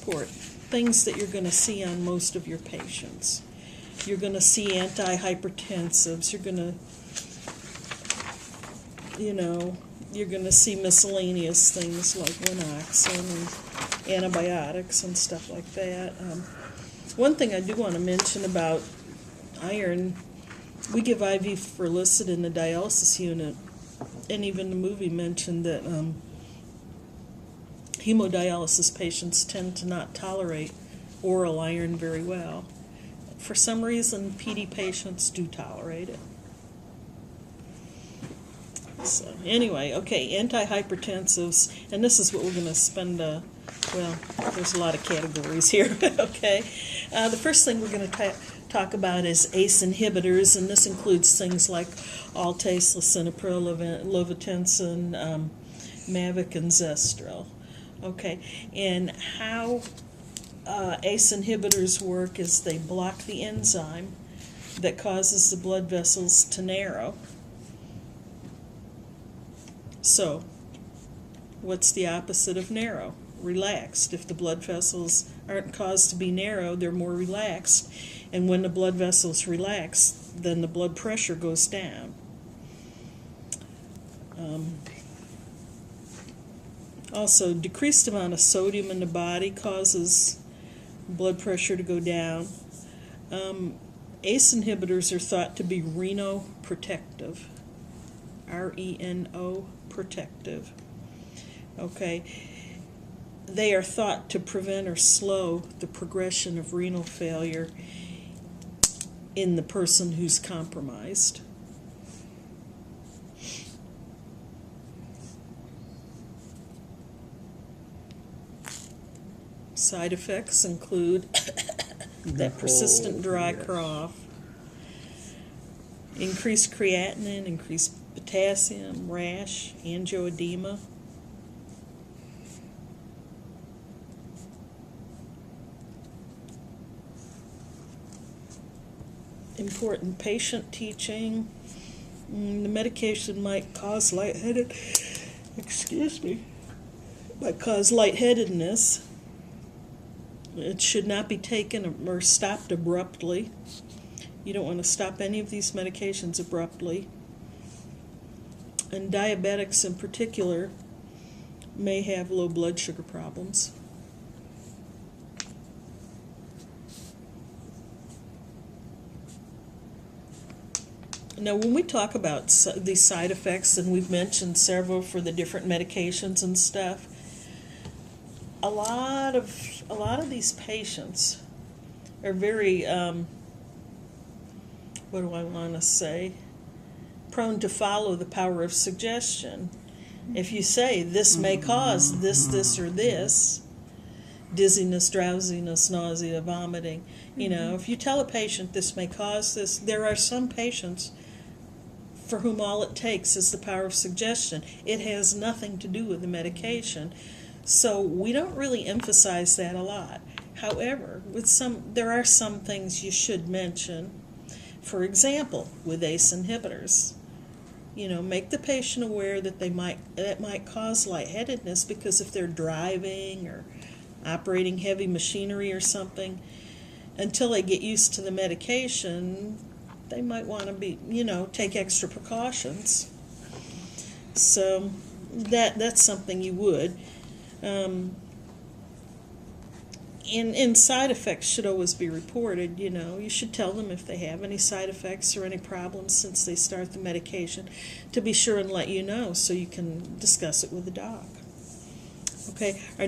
report things that you're going to see on most of your patients. You're going to see antihypertensives. You're going to, you're going to see miscellaneous things like Winoxin and antibiotics and stuff like that. One thing I do want to mention about iron, we give IV Ferlicit in the dialysis unit, and even the movie mentioned that hemodialysis patients tend to not tolerate oral iron very well. For some reason, PD patients do tolerate it. So anyway, okay, antihypertensives, and this is what we're going to spend, well, there's a lot of categories here, okay. The first thing we're going to talk about is ACE inhibitors, and this includes things like Altase, lisinopril, Lovatensin, Mavic, and Zestril. Okay, and how ACE inhibitors work is they block the enzyme that causes the blood vessels to narrow. So, what's the opposite of narrow? Relaxed. If the blood vessels aren't caused to be narrow, they're more relaxed. And when the blood vessels relax, then the blood pressure goes down. Also, decreased amount of sodium in the body causes blood pressure to go down. ACE inhibitors are thought to be renoprotective. R-E-N-O, protective. Okay. They are thought to prevent or slow the progression of renal failure in the person who's compromised. Side effects include that persistent dry cough, increased creatinine, increased potassium, rash, angioedema. Important patient teaching. The medication might cause might cause lightheadedness. It should not be taken or stopped abruptly. You don't want to stop any of these medications abruptly. And diabetics in particular may have low blood sugar problems. Now, when we talk about these side effects, and we've mentioned several for the different medications and stuff, a lot of these patients are very, what do I want to say, prone to follow the power of suggestion. If you say, this may cause this, or this, dizziness, drowsiness, nausea, vomiting, if you tell a patient this may cause this, there are some patients for whom all it takes is the power of suggestion. It has nothing to do with the medication. So we don't really emphasize that a lot. However, there are some things you should mention. For example, with ACE inhibitors, make the patient aware that it might cause lightheadedness, because if they're driving or operating heavy machinery or something, until they get used to the medication, they might want to take extra precautions. So that's something you would. And side effects should always be reported. You should tell them if they have any side effects or any problems since they start the medication, to be sure and let you know so you can discuss it with the doc. Okay, our next